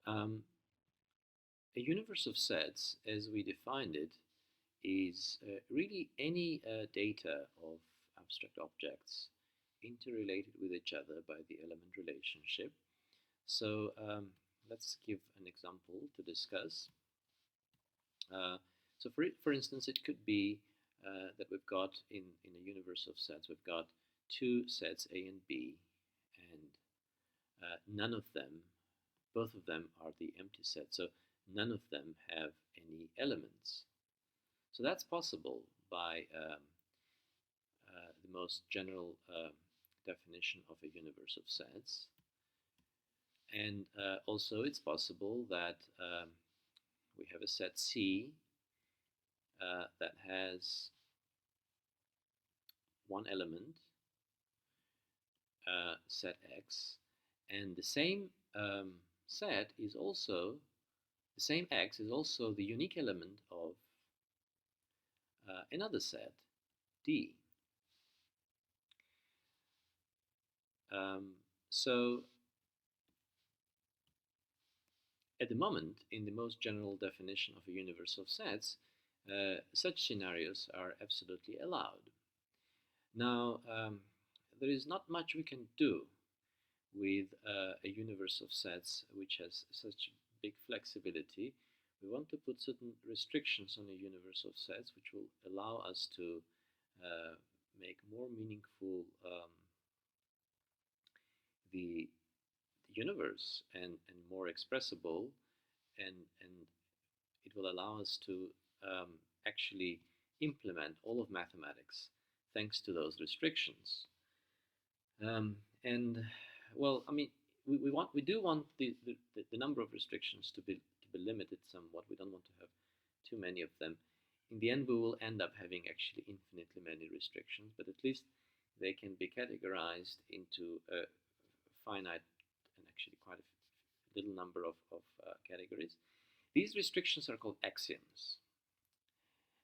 Um, a universe of sets, as we defined it, is really any data of abstract objects interrelated with each other by the element relationship. So let's give an example to discuss. Uh, so for instance, it could be that we've got in a universe of sets, we've got two sets A and B, and none of them, both of them are the empty set. So none of them have any elements. So that's possible by the most general definition of a universe of sets. And also it's possible that we have a set C that has one element, set X, and the same set is also, the same X is also the unique element of another set, D. So at the moment, in the most general definition of a universe of sets, such scenarios are absolutely allowed. Now, there is not much we can do with a universe of sets which has such big flexibility. We want to put certain restrictions on a universe of sets which will allow us to make more meaningful the universe and more expressible, and it will allow us to actually implement all of mathematics thanks to those restrictions. And well, I mean, we do want the number of restrictions to be limited somewhat. We don't want to have too many of them. In the end, we will end up having actually infinitely many restrictions, but at least they can be categorized into a finite and actually quite a little number of categories. These restrictions are called axioms.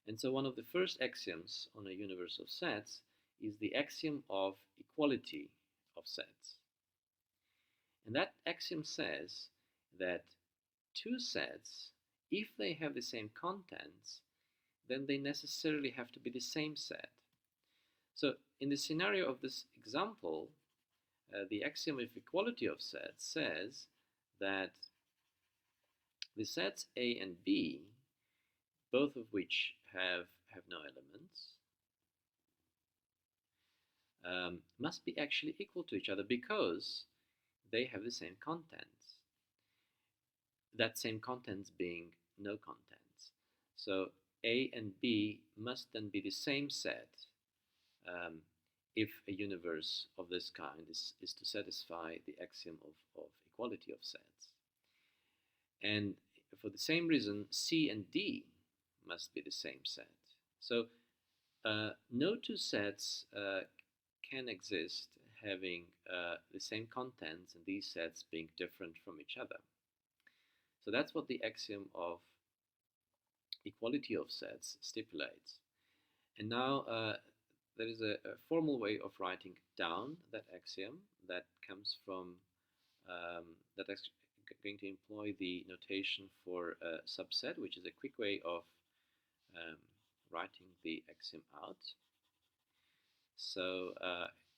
And so one of the first axioms on a universe of sets is the axiom of equality of sets. And that axiom says that two sets, if they have the same contents, then they necessarily have to be the same set. So in the scenario of this example, the axiom of equality of sets says that the sets A and B, both of which have no elements, must be actually equal to each other because they have the same contents. That same contents being no contents. So A and B must then be the same set if a universe of this kind is to satisfy the axiom of equality of sets. And for the same reason, C and D must be the same set. So no two sets can exist having the same contents and these sets being different from each other. So that's what the axiom of equality of sets stipulates. And now there is a formal way of writing down that axiom that comes from that is going to employ the notation for a subset, which is a quick way of writing the axiom out. So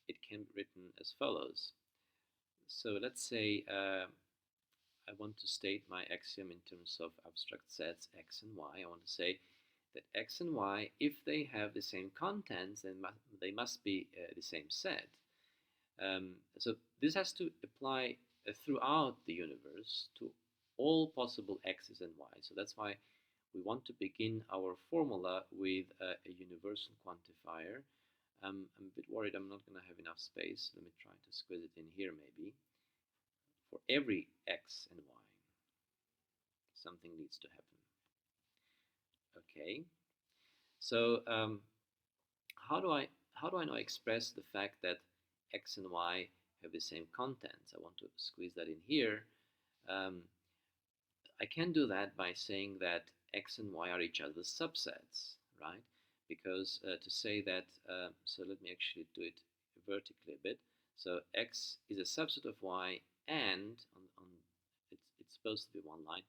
it can be written as follows. So let's say I want to state my axiom in terms of abstract sets x and y. I want to say that x and y, if they have the same contents, then they must be the same set. So this has to apply throughout the universe to all possible x's and y's. So that's why we want to begin our formula with a universal quantifier. I'm a bit worried I'm not going to have enough space. Let me try to squeeze it in here maybe. For every x and y, something needs to happen. Okay, so how do I now express the fact that x and y have the same contents? I want to squeeze that in here. I can do that by saying that x and y are each other's subsets, right? Because to say that, so let me actually do it vertically a bit. So x is a subset of y, and on its supposed to be one line,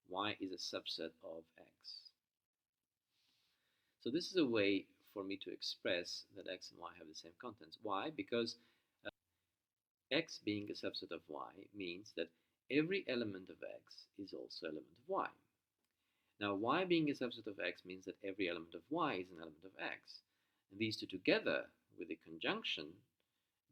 y is a subset of x. So this is a way for me to express that x and y have the same contents. Why? Because x being a subset of y means that every element of x is also element of y. Now, y being a subset of x means that every element of y is an element of x. And these two together with the conjunction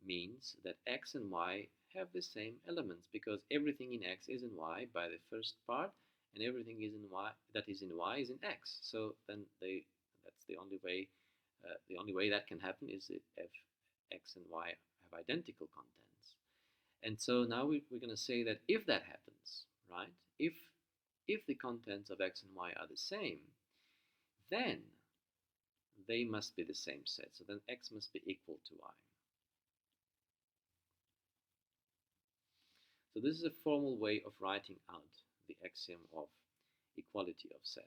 means that x and y have the same elements, because everything in x is in y by the first part, and everything is in y that is in y is in x. So then that's the only way. The only way that can happen is if x and y have identical contents. And so now we're going to say that if that happens, right? If the contents of x and y are the same, then they must be the same set. So then x must be equal to y. So this is a formal way of writing out the axiom of equality of sets.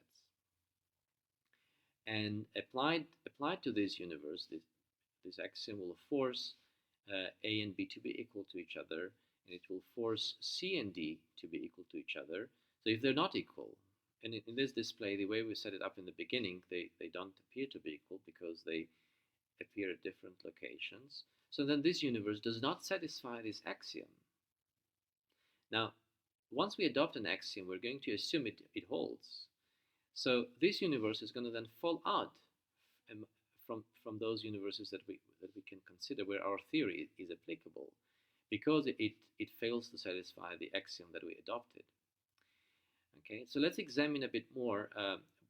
And applied to this universe, this axiom will force A and B to be equal to each other, and it will force C and D to be equal to each other. So if they're not equal, and in this display, the way we set it up in the beginning, they don't appear to be equal because they appear at different locations. So then this universe does not satisfy this axiom. Now, once we adopt an axiom, we're going to assume it holds. So this universe is going to then fall out from those universes that we can consider where our theory is applicable, because it fails to satisfy the axiom that we adopted. Okay, so let's examine a bit more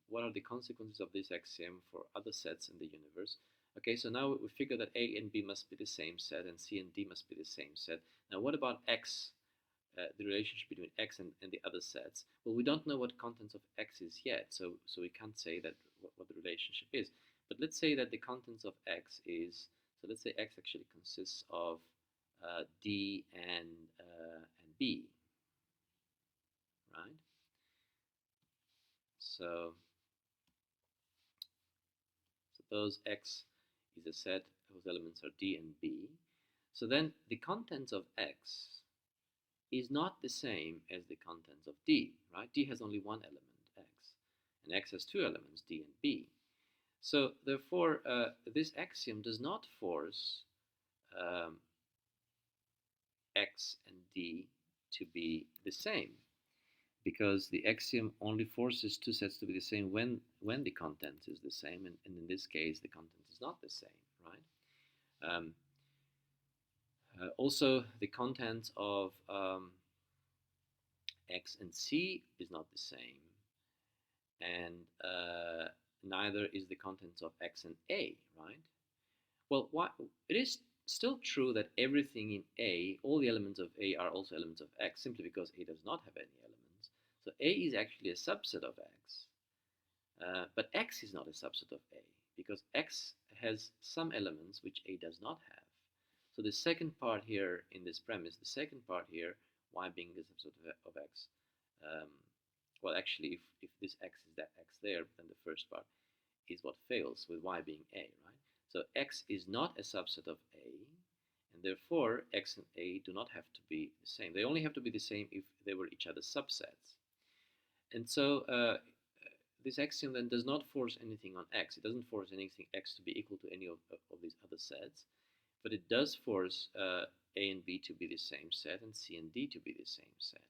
what are the consequences of this axiom for other sets in the universe. Okay, so now we figure that A and B must be the same set, and C and D must be the same set. Now what about X? The relationship between x and the other sets. Well, we don't know what contents of x is yet, so we can't say that what the relationship is. But let's say that the contents of x is, so let's say x actually consists of D and B, right? So suppose x is a set whose elements are D and B. So then the contents of x is not the same as the contents of D, right? D has only one element, x, and x has two elements, D and B. So therefore, this axiom does not force x and D to be the same, because the axiom only forces two sets to be the same when the content is the same, and in this case, the content is not the same, right? Also, the content of x and c is not the same, and neither is the contents of x and a, right? Well, it is still true that everything in A, all the elements of A are also elements of X, simply because A does not have any elements. So A is actually a subset of X. But X is not a subset of A, because X has some elements which A does not have. So the second part here in this premise, the second part here, Y being a subset of X, well, actually, if this X is that X there, then the first part is what fails, with Y being A, right? So X is not a subset of A, and therefore X and A do not have to be the same. They only have to be the same if they were each other's subsets. And so this axiom then does not force anything on X. It doesn't force anything X to be equal to any of these other sets, but it does force A and B to be the same set, and C and D to be the same set.